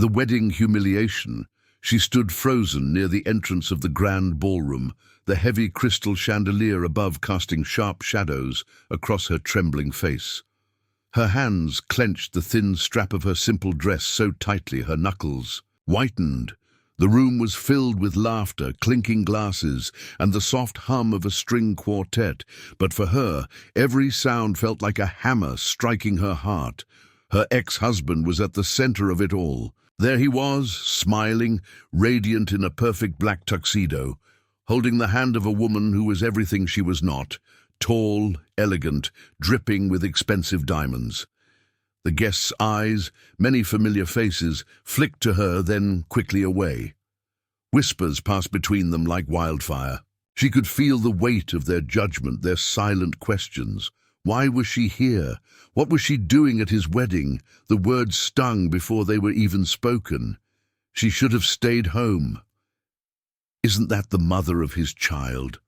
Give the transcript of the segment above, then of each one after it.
The wedding humiliation. She stood frozen near the entrance of the grand ballroom, the heavy crystal chandelier above casting sharp shadows across her trembling face. Her hands clenched the thin strap of her simple dress so tightly her knuckles whitened. The room was filled with laughter, clinking glasses, and the soft hum of a string quartet, but for her, every sound felt like a hammer striking her heart. Her ex-husband was at the center of it all. There he was, smiling, radiant in a perfect black tuxedo, holding the hand of a woman who was everything she was not, tall, elegant, dripping with expensive diamonds. The guests' eyes, many familiar faces, flicked to her, then quickly away. Whispers passed between them like wildfire. She could feel the weight of their judgment, their silent questions. Why was she here? What was she doing at his wedding? The words stung before they were even spoken. She should have stayed home. Isn't that the mother of his child?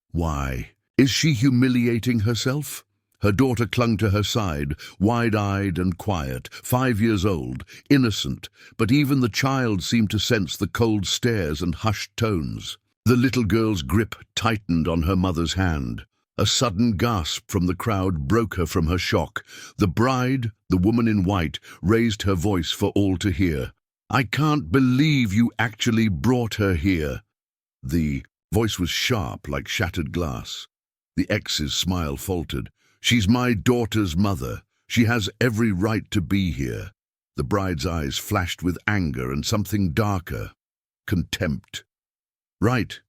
Why? Is she humiliating herself? Her daughter clung to her side, wide-eyed and quiet, 5 years old, innocent, but even the child seemed to sense the cold stares and hushed tones. The little girl's grip tightened on her mother's hand. A sudden gasp from the crowd broke her from her shock. The bride, the woman in white, raised her voice for all to hear. "I can't believe you actually brought her here." The voice was sharp like shattered glass. The ex's smile faltered. "She's my daughter's mother. She has every right to be here." The bride's eyes flashed with anger and something darker. Contempt. "Right.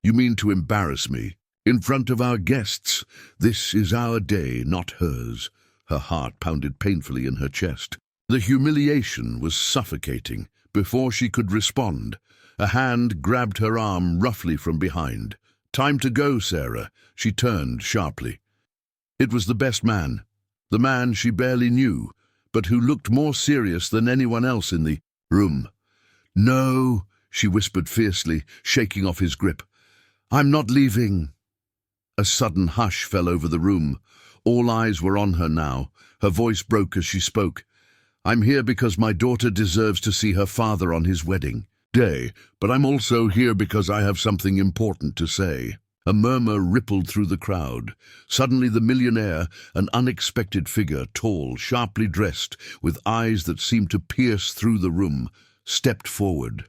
You mean to embarrass me? In front of our guests? This is our day, not hers." Her heart pounded painfully in her chest. The humiliation was suffocating. Before she could respond, a hand grabbed her arm roughly from behind. "Time to go, Sarah." She turned sharply. It was the best man, the man she barely knew, but who looked more serious than anyone else in the room. "No," she whispered fiercely, shaking off his grip. "I'm not leaving." A sudden hush fell over the room. All eyes were on her now. Her voice broke as she spoke. "I'm here because my daughter deserves to see her father on his wedding day, but I'm also here because I have something important to say." A murmur rippled through the crowd. Suddenly the millionaire, an unexpected figure, tall, sharply dressed, with eyes that seemed to pierce through the room, stepped forward.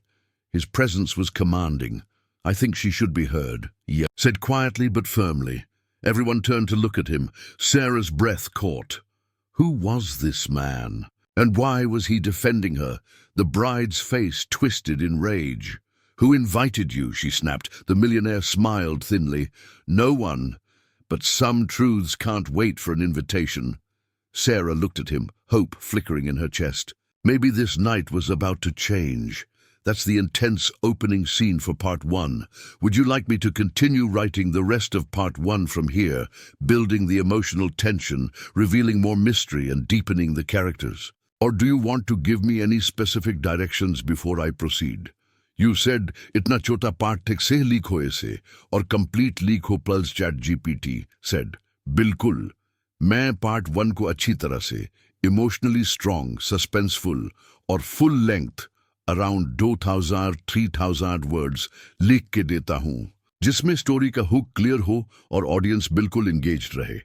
His presence was commanding. "I think she should be heard," he said quietly but firmly. Everyone turned to look at him. Sarah's breath caught. Who was this man? And why was he defending her? The bride's face twisted in rage. "Who invited you?" she snapped. The millionaire smiled thinly. "No one. But some truths can't wait for an invitation." Sarah looked at him, hope flickering in her chest. Maybe this night was about to change. That's the intense opening scene for part 1. Would you like me to continue writing the rest of part 1 from here, building the emotional tension, revealing more mystery and deepening the characters? Or do you want to give me any specific directions before I proceed? You said इतना छोटा part take से leak होए से और complete leak हो pulse chat GPT said बिल्कुल मैं part 1 को अच्छी तरह से इमोशनली स्ट्रॉन्ग सस्पेंसफुल और फुल लेंथ अराउंड 2000-3000 वर्ड्स लिख के देता हूँ जिसमें स्टोरी का हुक क्लियर हो और ऑडियंस बिल्कुल एंगेज्ड रहे।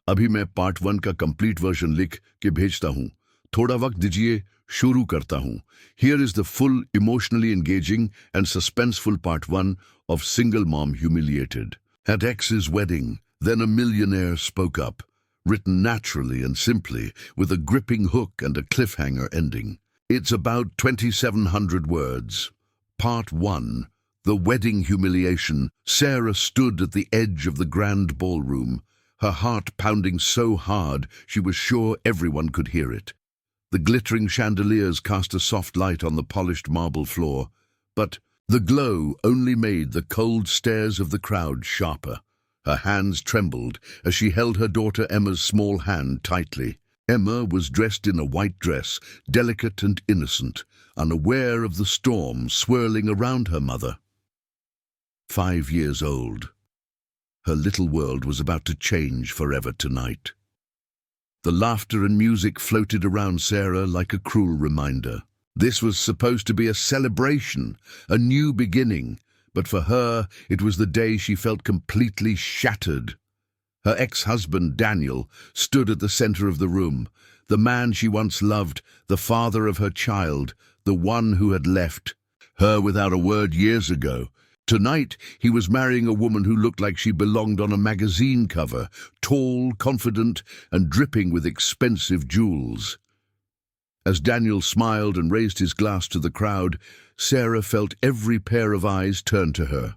अभी मैं पार्ट 1 का कंप्लीट वर्जन लिख के भेजता हूँ, थोड़ा वक्त दीजिए, शुरू करता हूँ। Here is the full, emotionally engaging and suspenseful part 1 of Single Mom Humiliated. At X's wedding, then a millionaire spoke up, written naturally and simply, with a gripping hook and a cliffhanger ending. It's about 2,700 words. Part 1. The Wedding Humiliation. Sarah stood at the edge of the grand ballroom, her heart pounding so hard she was sure everyone could hear it. The glittering chandeliers cast a soft light on the polished marble floor, but the glow only made the cold stares of the crowd sharper. Her hands trembled as she held her daughter Emma's small hand tightly. Emma was dressed in a white dress, delicate and innocent, unaware of the storm swirling around her mother. 5 years old. Her little world was about to change forever tonight. The laughter and music floated around Sarah like a cruel reminder. This was supposed to be a celebration, a new beginning, but for her it was the day she felt completely shattered. Her ex-husband, Daniel, stood at the center of the room, the man she once loved, the father of her child, the one who had left her without a word years ago. Tonight, he was marrying a woman who looked like she belonged on a magazine cover, tall, confident, and dripping with expensive jewels. As Daniel smiled and raised his glass to the crowd, Sarah felt every pair of eyes turn to her,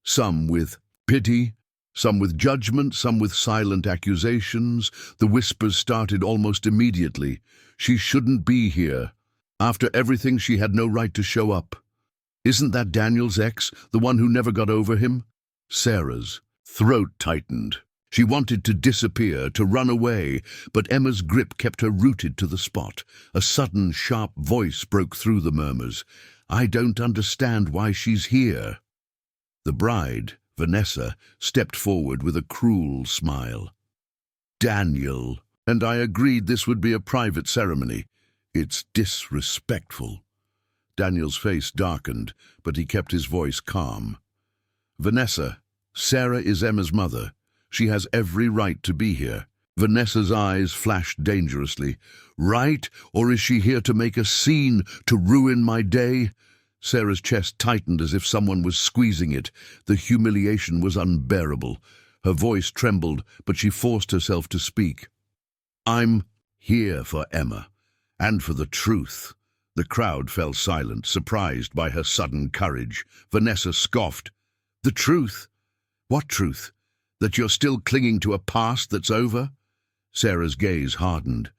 some with pity, some with judgment, some with silent accusations. The whispers started almost immediately. She shouldn't be here. After everything, she had no right to show up. Isn't that Daniel's ex, the one who never got over him? Sarah's throat tightened. She wanted to disappear, to run away, but Emma's grip kept her rooted to the spot. A sudden, sharp voice broke through the murmurs. "I don't understand why she's here." The bride, Vanessa, stepped forward with a cruel smile. "Daniel, and I agreed this would be a private ceremony. It's disrespectful." Daniel's face darkened, but he kept his voice calm. "Vanessa, Sarah is Emma's mother. She has every right to be here." Vanessa's eyes flashed dangerously. "Right? Or is she here to make a scene, to ruin my day?" Sarah's chest tightened as if someone was squeezing it. The humiliation was unbearable. Her voice trembled, but she forced herself to speak. "I'm here for Emma, and for the truth." The crowd fell silent, surprised by her sudden courage. Vanessa scoffed. "The truth? What truth? That you're still clinging to a past that's over?" Sarah's gaze hardened.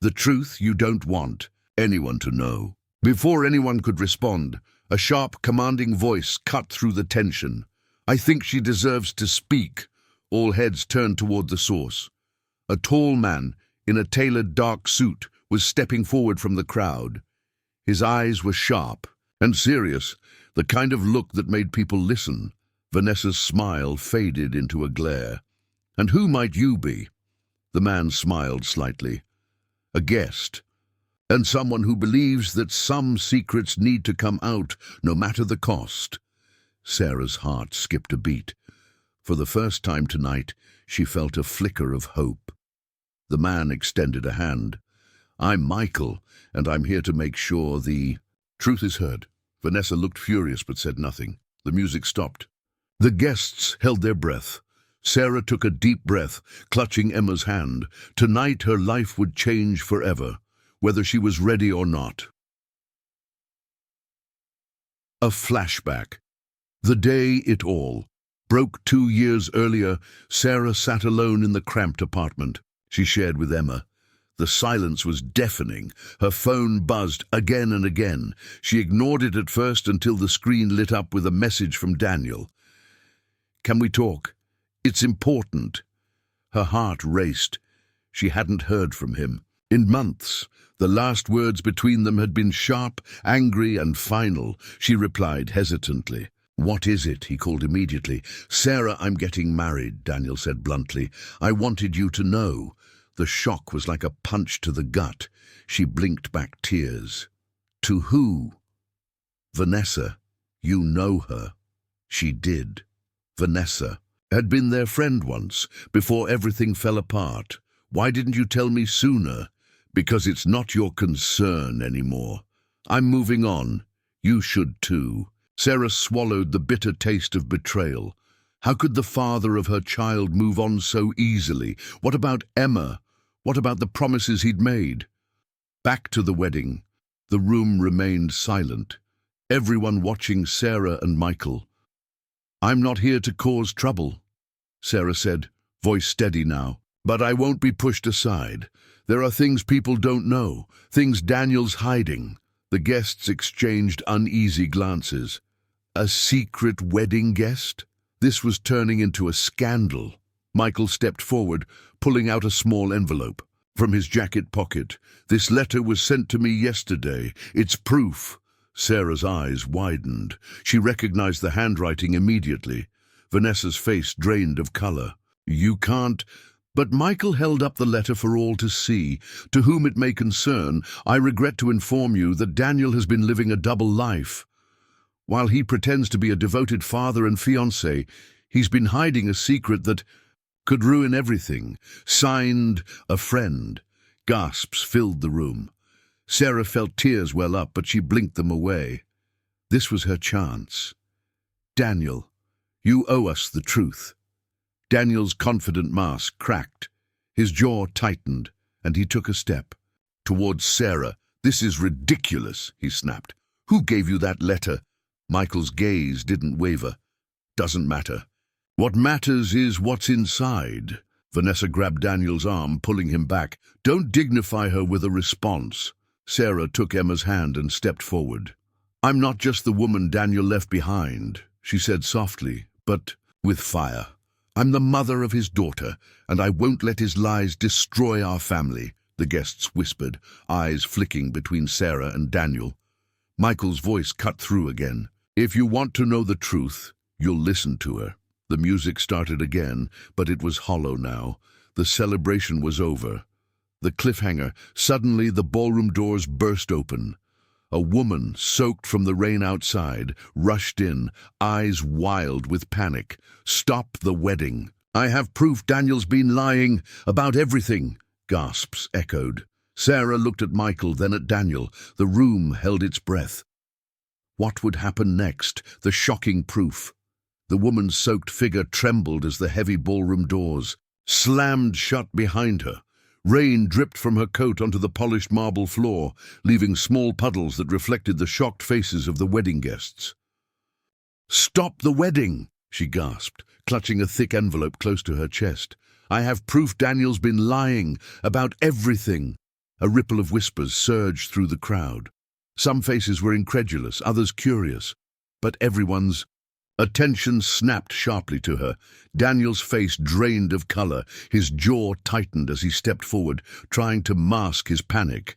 "The truth you don't want anyone to know." Before anyone could respond, a sharp, commanding voice cut through the tension. "I think she deserves to speak." All heads turned toward the source. A tall man, in a tailored dark suit, was stepping forward from the crowd. His eyes were sharp and serious, the kind of look that made people listen. Vanessa's smile faded into a glare. "And who might you be?" The man smiled slightly. "A guest. And someone who believes that some secrets need to come out, no matter the cost." Sarah's heart skipped a beat. For the first time tonight, she felt a flicker of hope. The man extended a hand. "I'm Michael, and I'm here to make sure the truth is heard." Vanessa looked furious but said nothing. The music stopped. The guests held their breath. Sarah took a deep breath, clutching Emma's hand. Tonight her life would change forever, whether she was ready or not. A flashback. The day it all broke 2 years earlier. Sarah sat alone in the cramped apartment she shared with Emma. The silence was deafening. Her phone buzzed again and again. She ignored it at first until the screen lit up with a message from Daniel. "Can we talk? It's important." Her heart raced. She hadn't heard from him in months. The last words between them had been sharp, angry, and final. She replied hesitantly. "What is it?" he called immediately. "Sarah, I'm getting married," Daniel said bluntly. "I wanted you to know." The shock was like a punch to the gut. She blinked back tears. "To who?" "Vanessa. You know her." She did. Vanessa had been their friend once, before everything fell apart. "Why didn't you tell me sooner?" "Because it's not your concern anymore. I'm moving on. You should too." Sarah swallowed the bitter taste of betrayal. How could the father of her child move on so easily? What about Emma? What about the promises he'd made? Back to the wedding. The room remained silent, everyone watching Sarah and Michael. "I'm not here to cause trouble," Sarah said, voice steady now. "But I won't be pushed aside. There are things people don't know, things Daniel's hiding." The guests exchanged uneasy glances. A secret wedding guest? This was turning into a scandal. Michael stepped forward, pulling out a small envelope from his jacket pocket. "This letter was sent to me yesterday. It's proof." Sarah's eyes widened. She recognized the handwriting immediately. Vanessa's face drained of color. "You can't..." But Michael held up the letter for all to see. To whom it may concern, I regret to inform you that Daniel has been living a double life. While he pretends to be a devoted father and fiancé, he's been hiding a secret that could ruin everything. Signed, a friend. Gasps filled the room. Sarah felt tears well up, but she blinked them away. This was her chance. Daniel, you owe us the truth. Daniel's confident mask cracked. His jaw tightened, and he took a step. Towards Sarah. This is ridiculous, he snapped. Who gave you that letter? Michael's gaze didn't waver. Doesn't matter. What matters is what's inside. Vanessa grabbed Daniel's arm, pulling him back. Don't dignify her with a response. Sarah took Emma's hand and stepped forward. I'm not just the woman Daniel left behind, she said softly, but with fire. I'm the mother of his daughter, and I won't let his lies destroy our family, the guests whispered, eyes flicking between Sarah and Daniel. Michael's voice cut through again. If you want to know the truth, you'll listen to her. The music started again, but it was hollow now. The celebration was over. The cliffhanger. Suddenly the ballroom doors burst open. A woman, soaked from the rain outside, rushed in, eyes wild with panic. Stop the wedding. I have proof Daniel's been lying about everything, gasps echoed. Sarah looked at Michael, then at Daniel. The room held its breath. What would happen next? The shocking proof. The woman's soaked figure trembled as the heavy ballroom doors slammed shut behind her. Rain dripped from her coat onto the polished marble floor, leaving small puddles that reflected the shocked faces of the wedding guests. Stop the wedding, she gasped, clutching a thick envelope close to her chest. I have proof Daniel's been lying about everything. A ripple of whispers surged through the crowd. Some faces were incredulous, others curious, but everyone's attention snapped sharply to her. Daniel's face drained of color, his jaw tightened as he stepped forward, trying to mask his panic.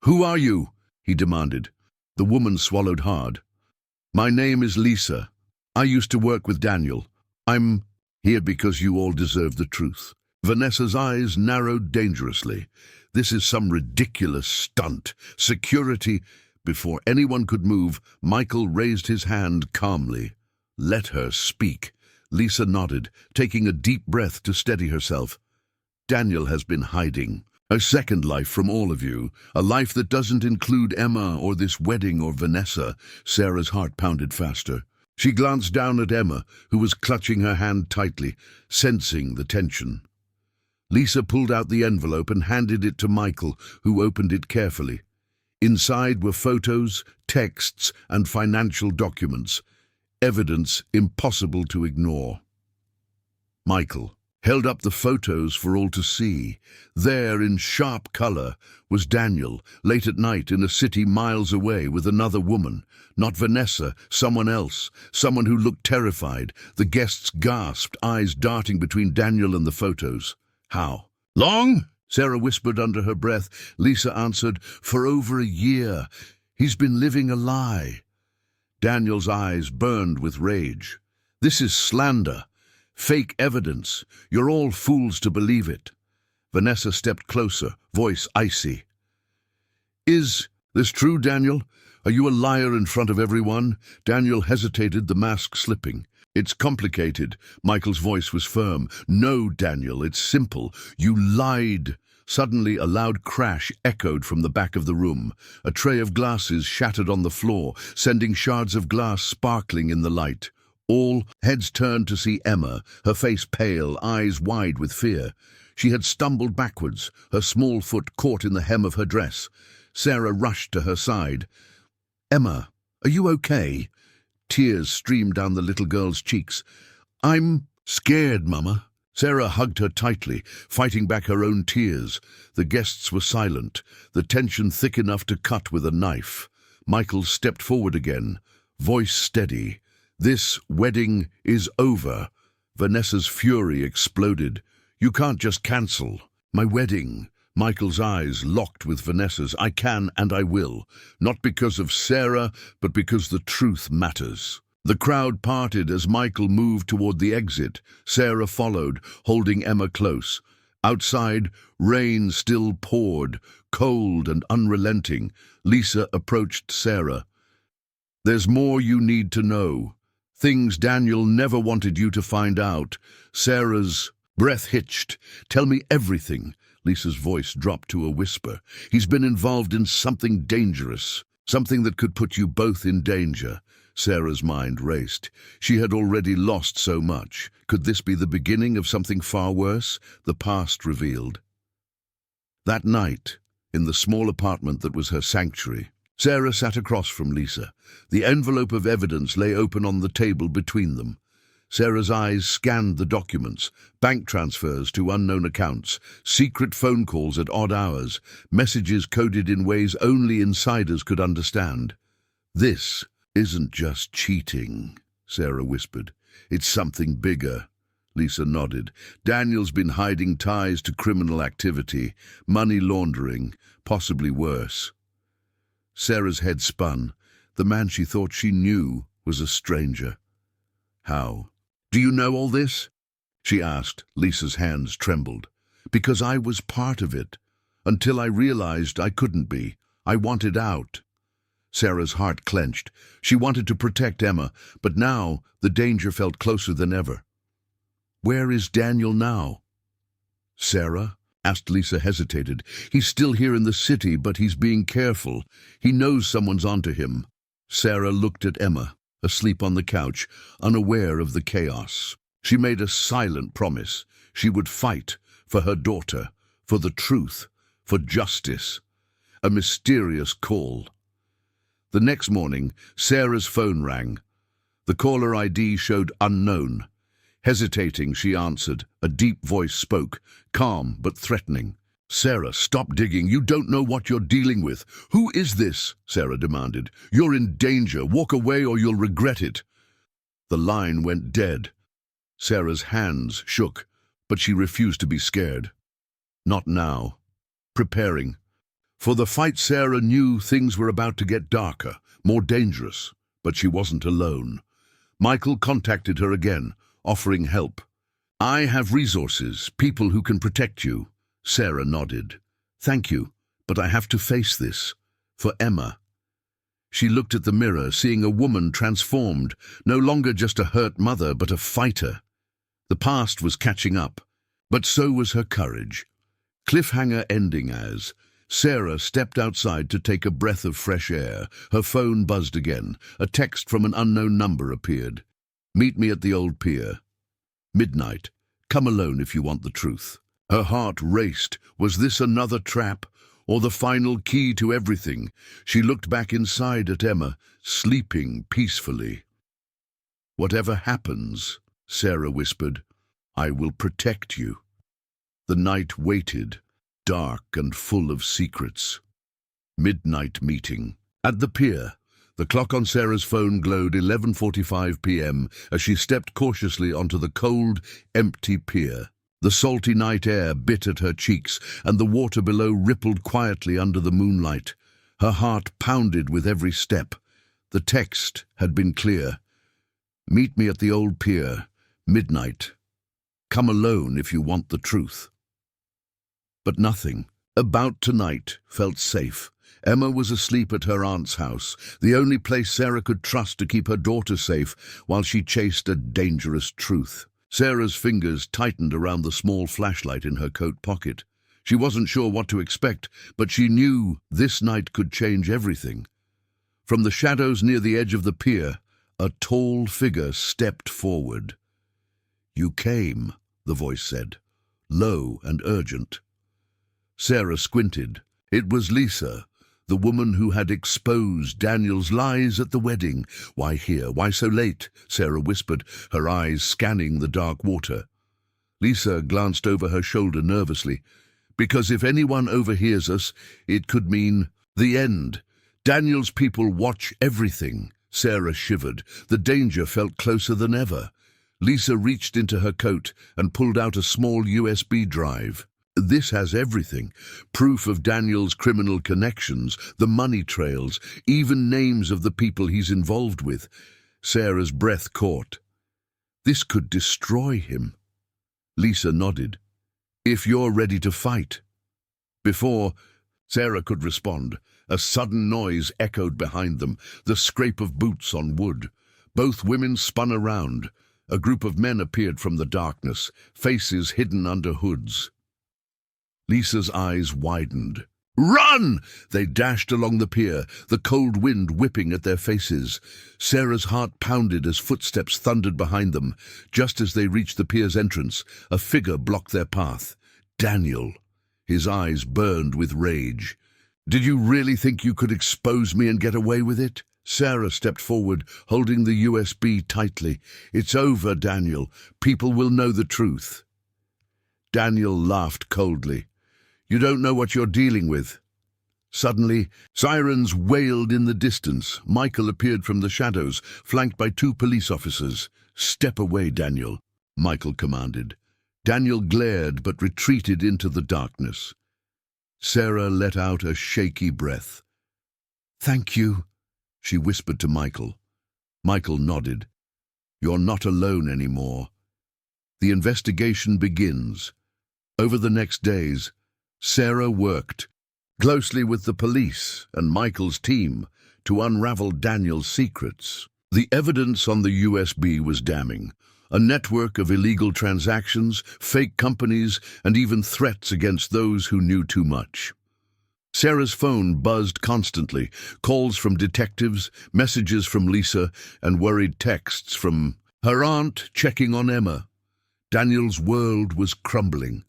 Who are you? He demanded. The woman swallowed hard. My name is Lisa. I used to work with Daniel. I'm here because you all deserve the truth. Vanessa's eyes narrowed dangerously. This is some ridiculous stunt. Security. Before anyone could move, Michael raised his hand calmly. Let her speak. Lisa nodded, taking a deep breath to steady herself. Daniel has been hiding a second life from all of you, a life that doesn't include Emma or this wedding or Vanessa. Sarah's heart pounded faster. She glanced down at Emma, who was clutching her hand tightly, sensing the tension. Lisa pulled out the envelope and handed it to Michael, who opened it carefully. Inside were photos, texts, and financial documents, evidence impossible to ignore. Michael held up the photos for all to see. There, in sharp color, was Daniel, late at night in a city miles away with another woman. Not Vanessa, someone else, someone who looked terrified. The guests gasped, eyes darting between Daniel and the photos. How long? Sarah whispered under her breath. Lisa answered, for over a year. He's been living a lie. Daniel's eyes burned with rage. This is slander. Fake evidence. You're all fools to believe it. Vanessa stepped closer, voice icy. Is this true, Daniel? Are you a liar in front of everyone? Daniel hesitated, the mask slipping. It's complicated. Michael's voice was firm. No, Daniel, it's simple. You lied. Suddenly, a loud crash echoed from the back of the room. A tray of glasses shattered on the floor, sending shards of glass sparkling in the light. All heads turned to see Emma, her face pale, eyes wide with fear. She had stumbled backwards, her small foot caught in the hem of her dress. Sarah rushed to her side. Emma, are you okay? Tears streamed down the little girl's cheeks. I'm scared, Mama. Sarah hugged her tightly, fighting back her own tears. The guests were silent, the tension thick enough to cut with a knife. Michael stepped forward again, voice steady. This wedding is over. Vanessa's fury exploded. You can't just cancel my wedding. Michael's eyes locked with Vanessa's. I can and I will. Not because of Sarah, but because the truth matters. The crowd parted as Michael moved toward the exit. Sarah followed, holding Emma close. Outside, rain still poured, cold and unrelenting. Lisa approached Sarah. "There's more you need to know. Things Daniel never wanted you to find out." Sarah's breath hitched. "Tell me everything." Lisa's voice dropped to a whisper. "He's been involved in something dangerous, something that could put you both in danger." Sarah's mind raced. She had already lost so much. Could this be the beginning of something far worse? The past revealed. That night, in the small apartment that was her sanctuary, Sarah sat across from Lisa. The envelope of evidence lay open on the table between them. Sarah's eyes scanned the documents: bank transfers to unknown accounts, secret phone calls at odd hours, messages coded in ways only insiders could understand. "This isn't just cheating," Sarah whispered. "It's something bigger." Lisa nodded. "Daniel's been hiding ties to criminal activity, money laundering, possibly worse." Sarah's head spun. The man she thought she knew was a stranger. "How? Do you know all this?" she asked. Lisa's hands trembled. "Because I was part of it. Until I realized I couldn't be. I wanted out." Sarah's heart clenched. She wanted to protect Emma, but now the danger felt closer than ever. "Where is Daniel now?" "Sarah?" asked Lisa, hesitated. "He's still here in the city, but he's being careful. He knows someone's onto him." Sarah looked at Emma, asleep on the couch, unaware of the chaos. She made a silent promise. She would fight for her daughter, for the truth, for justice. A mysterious call. The next morning, Sarah's phone rang. The caller ID showed unknown. Hesitating, she answered. A deep voice spoke, calm but threatening. "Sarah, stop digging. You don't know what you're dealing with." "Who is this?" Sarah demanded. "You're in danger. Walk away or you'll regret it." The line went dead. Sarah's hands shook, but she refused to be scared. Not now. Preparing. For the fight, Sarah knew things were about to get darker, more dangerous, but she wasn't alone. Michael contacted her again, offering help. "I have resources, people who can protect you." Sarah nodded. "Thank you, but I have to face this. For Emma." She looked at the mirror, seeing a woman transformed, no longer just a hurt mother, but a fighter. The past was catching up, but so was her courage. Cliffhanger ending as Sarah stepped outside to take a breath of fresh air. Her phone buzzed again. A text from an unknown number appeared. "Meet me at the old pier. Midnight. Come alone if you want the truth." Her heart raced. Was this another trap, or the final key to everything? She looked back inside at Emma, sleeping peacefully. "Whatever happens," Sarah whispered, "I will protect you." The night waited, dark and full of secrets. Midnight meeting. At the pier, the clock on Sarah's phone glowed 11:45 p.m. as she stepped cautiously onto the cold, empty pier. The salty night air bit at her cheeks, and the water below rippled quietly under the moonlight. Her heart pounded with every step. The text had been clear. "Meet me at the old pier. Midnight. Come alone if you want the truth." But nothing about tonight felt safe. Emma was asleep at her aunt's house, the only place Sarah could trust to keep her daughter safe while she chased a dangerous truth. Sarah's fingers tightened around the small flashlight in her coat pocket. She wasn't sure what to expect, but she knew this night could change everything. From the shadows near the edge of the pier, a tall figure stepped forward. "You came," the voice said, low and urgent. Sarah squinted. It was Lisa, the woman who had exposed Daniel's lies at the wedding. "Why here? Why so late?" Sarah whispered, her eyes scanning the dark water. Lisa glanced over her shoulder nervously. "Because if anyone overhears us, it could mean the end. Daniel's people watch everything." Sarah shivered. The danger felt closer than ever. Lisa reached into her coat and pulled out a small USB drive. "This has everything. Proof of Daniel's criminal connections, the money trails, even names of the people he's involved with. Sarah's breath caught. This could destroy him. Lisa nodded. If you're ready to fight. Before Sarah could respond, a sudden noise echoed behind them, the scrape of boots on wood. Both women spun around. A group of men appeared from the darkness, faces hidden under hoods. Lisa's eyes widened. Run! They dashed along the pier, the cold wind whipping at their faces. Sarah's heart pounded as footsteps thundered behind them. Just as they reached the pier's entrance, a figure blocked their path. Daniel. His eyes burned with rage. Did you really think you could expose me and get away with it? Sarah stepped forward, holding the USB tightly. It's over, Daniel. People will know the truth. Daniel laughed coldly. You don't know what you're dealing with. Suddenly, sirens wailed in the distance. Michael appeared from the shadows, flanked by 2 police officers. Step away, Daniel, Michael commanded. Daniel glared but retreated into the darkness. Sarah let out a shaky breath. Thank you, she whispered to Michael. Michael nodded. You're not alone anymore. The investigation begins. Over the next days, Sarah worked closely with the police and Michael's team to unravel Daniel's secrets. The evidence on the USB was damning. A network of illegal transactions, fake companies, and even threats against those who knew too much. Sarah's phone buzzed constantly, calls from detectives, messages from Lisa, and worried texts from her aunt checking on Emma. Daniel's world was crumbling.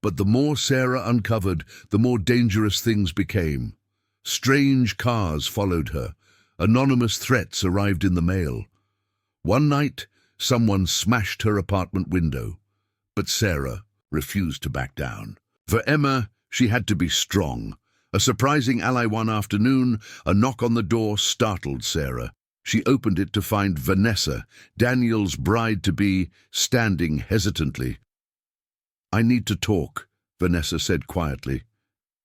But the more Sarah uncovered, the more dangerous things became. Strange cars followed her. Anonymous threats arrived in the mail. One night, someone smashed her apartment window. But Sarah refused to back down. For Emma, she had to be strong. A surprising ally one afternoon, a knock on the door startled Sarah. She opened it to find Vanessa, Daniel's bride-to-be, standing hesitantly. I need to talk, Vanessa said quietly.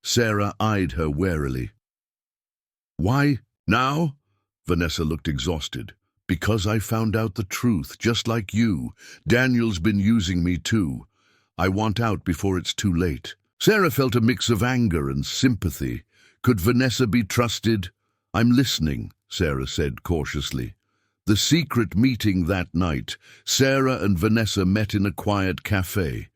Sarah eyed her warily. Why now? Vanessa looked exhausted. Because I found out the truth, just like you. Daniel's been using me too. I want out before it's too late. Sarah felt a mix of anger and sympathy. Could Vanessa be trusted? I'm listening, Sarah said cautiously. The secret meeting that night, Sarah and Vanessa met in a quiet cafe.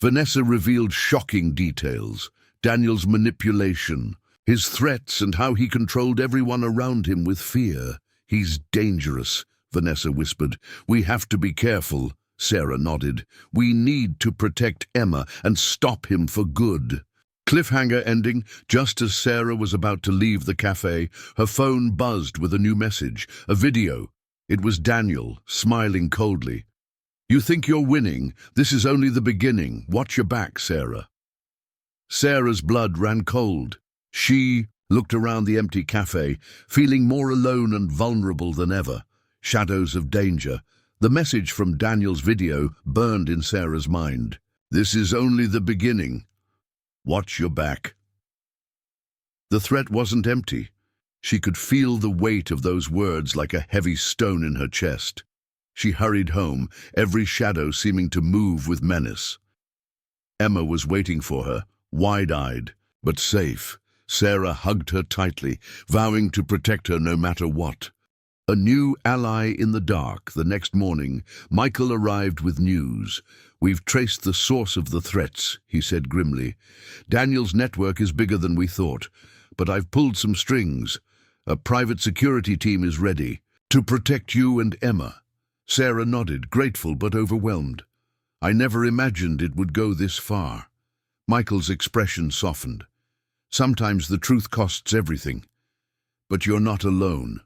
Vanessa revealed shocking details. Daniel's manipulation, his threats, and how he controlled everyone around him with fear. He's dangerous, Vanessa whispered. We have to be careful, Sarah nodded. We need to protect Emma and stop him for good. Cliffhanger ending. Just as Sarah was about to leave the cafe, her phone buzzed with a new message, a video. It was Daniel, smiling coldly. You think you're winning? This is only the beginning. Watch your back, Sarah. Sarah's blood ran cold. She looked around the empty cafe, feeling more alone and vulnerable than ever. Shadows of danger. The message from Daniel's video burned in Sarah's mind. This is only the beginning. Watch your back. The threat wasn't empty. She could feel the weight of those words like a heavy stone in her chest. She hurried home, every shadow seeming to move with menace. Emma was waiting for her, wide-eyed, but safe. Sarah hugged her tightly, vowing to protect her no matter what. A new ally in the dark. The next morning, Michael arrived with news. We've traced the source of the threats, he said grimly. Daniel's network is bigger than we thought, but I've pulled some strings. A private security team is ready to protect you and Emma. Sarah nodded, grateful but overwhelmed. I never imagined it would go this far. Michael's expression softened. Sometimes the truth costs everything. But you're not alone.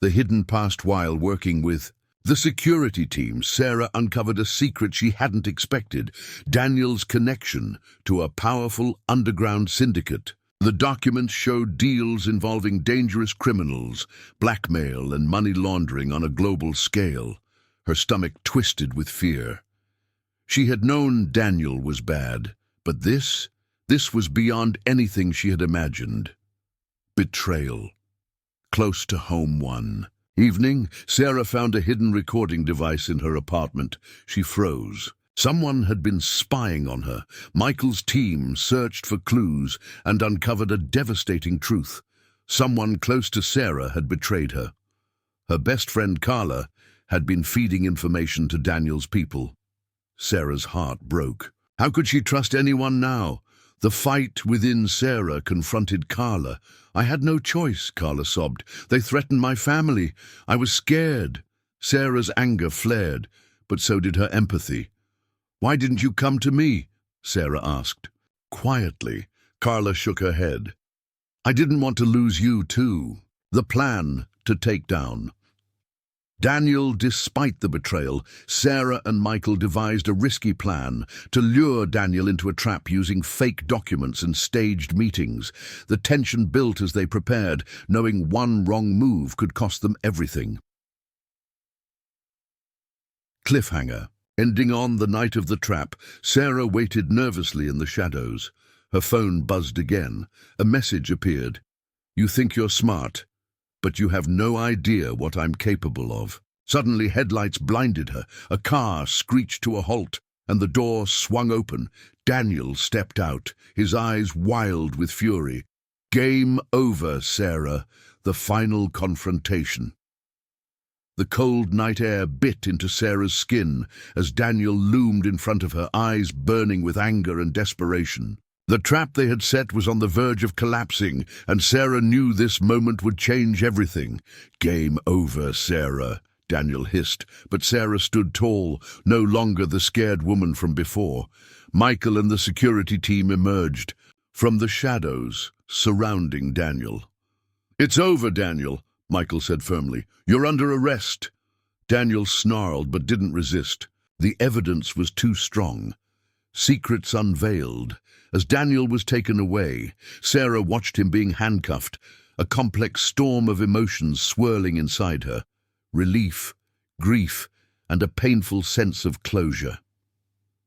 The hidden past while working with the security team, Sarah uncovered a secret she hadn't expected, Daniel's connection to a powerful underground syndicate. The documents showed deals involving dangerous criminals, blackmail and money laundering on a global scale. Her stomach twisted with fear. She had known Daniel was bad, but this was beyond anything she had imagined. Betrayal. Close to home one. Evening, Sarah found a hidden recording device in her apartment. She froze. Someone had been spying on her. Michael's team searched for clues and uncovered a devastating truth. Someone close to Sarah had betrayed her. Her best friend Carla had been feeding information to Daniel's people. Sarah's heart broke. How could she trust anyone now? The fight within Sarah confronted Carla. I had no choice, Carla sobbed. They threatened my family. I was scared. Sarah's anger flared, but so did her empathy. Why didn't you come to me? Sarah asked. Quietly, Carla shook her head. I didn't want to lose you too. The plan to take down Daniel. Despite the betrayal, Sarah and Michael devised a risky plan to lure Daniel into a trap using fake documents and staged meetings. The tension built as they prepared, knowing one wrong move could cost them everything. Cliffhanger. Ending on the night of the trap, Sarah waited nervously in the shadows. Her phone buzzed again. A message appeared. You think you're smart, but you have no idea what I'm capable of. Suddenly, headlights blinded her. A car screeched to a halt, and the door swung open. Daniel stepped out, his eyes wild with fury. Game over, Sarah. The final confrontation. The cold night air bit into Sarah's skin as Daniel loomed in front of her, eyes burning with anger and desperation. The trap they had set was on the verge of collapsing, and Sarah knew this moment would change everything. Game over, Sarah, Daniel hissed, but Sarah stood tall, no longer the scared woman from before. Michael and the security team emerged from the shadows surrounding Daniel. It's over, Daniel, Michael said firmly. You're under arrest. Daniel snarled but didn't resist. The evidence was too strong. Secrets unveiled. As Daniel was taken away, Sarah watched him being handcuffed, a complex storm of emotions swirling inside her. Relief, grief, and a painful sense of closure.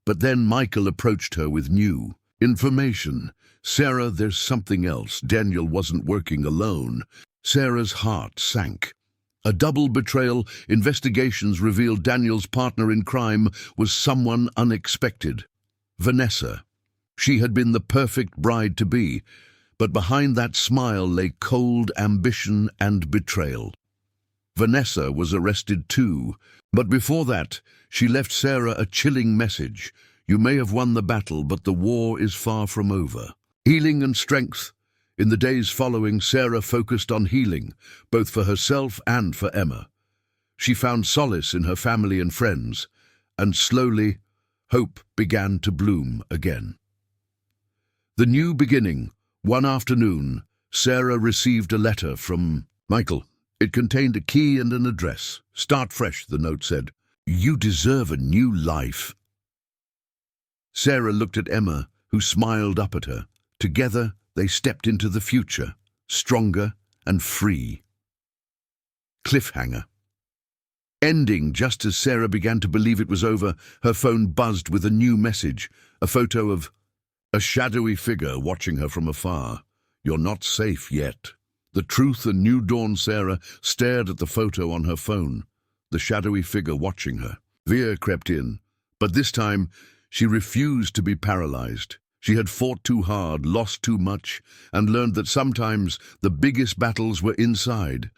But then Michael approached her with new information. Sarah, there's something else. Daniel wasn't working alone. Sarah's heart sank. A double betrayal. Investigations revealed Daniel's partner in crime was someone unexpected. Vanessa. She had been the perfect bride-to-be, but behind that smile lay cold ambition and betrayal. Vanessa was arrested too, but before that, she left Sarah a chilling message. You may have won the battle, but the war is far from over. Healing and strength. In the days following, Sarah focused on healing, both for herself and for Emma. She found solace in her family and friends, and slowly, hope began to bloom again. The new beginning. One afternoon, Sarah received a letter from Michael. It contained a key and an address. Start fresh, the note said. You deserve a new life. Sarah looked at Emma, who smiled up at her. Together, they stepped into the future, stronger and free. Cliffhanger. Ending just as Sarah began to believe it was over, her phone buzzed with a new message, a photo of a shadowy figure watching her from afar. You're not safe yet. The truth and new dawn. Sarah stared at the photo on her phone, the shadowy figure watching her. Fear crept in, but this time she refused to be paralyzed. She had fought too hard, lost too much, and learned that sometimes the biggest battles were inside.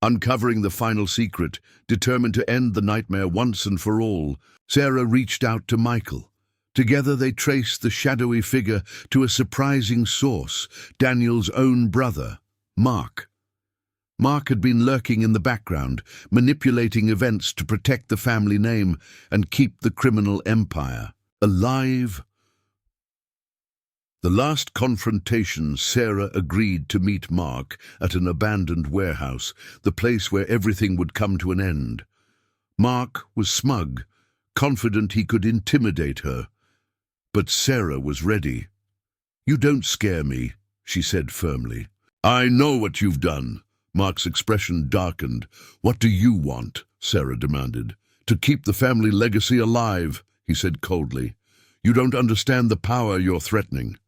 Uncovering the final secret, determined to end the nightmare once and for all, Sarah reached out to Michael. Together they traced the shadowy figure to a surprising source, Daniel's own brother, Mark. Mark had been lurking in the background, manipulating events to protect the family name and keep the criminal empire alive. The last confrontation, Sarah agreed to meet Mark at an abandoned warehouse, the place where everything would come to an end. Mark was smug, confident he could intimidate her. But Sarah was ready. You don't scare me, she said firmly. I know what you've done. Mark's expression darkened. What do you want? Sarah demanded. To keep the family legacy alive, he said coldly. You don't understand the power you're threatening.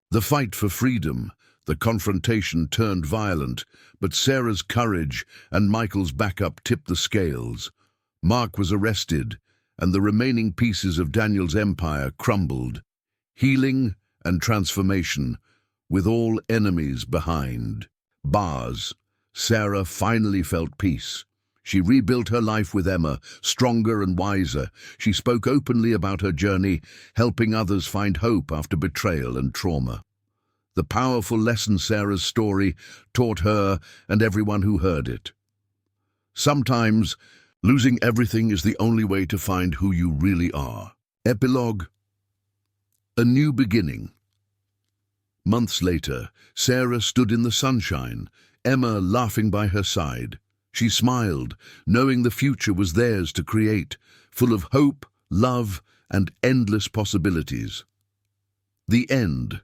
The fight for freedom, The confrontation turned violent, but Sarah's courage and Michael's backup tipped the scales. Mark was arrested, and the remaining pieces of Daniel's empire crumbled. Healing and transformation, with all enemies behind bars. Sarah finally felt peace. She rebuilt her life with Emma, stronger and wiser. She spoke openly about her journey, helping others find hope after betrayal and trauma. The powerful lesson Sarah's story taught her and everyone who heard it. Sometimes, losing everything is the only way to find who you really are. Epilogue. A new beginning. Months later, Sarah stood in the sunshine, Emma laughing by her side. She smiled, knowing the future was theirs to create, full of hope, love, and endless possibilities. The end.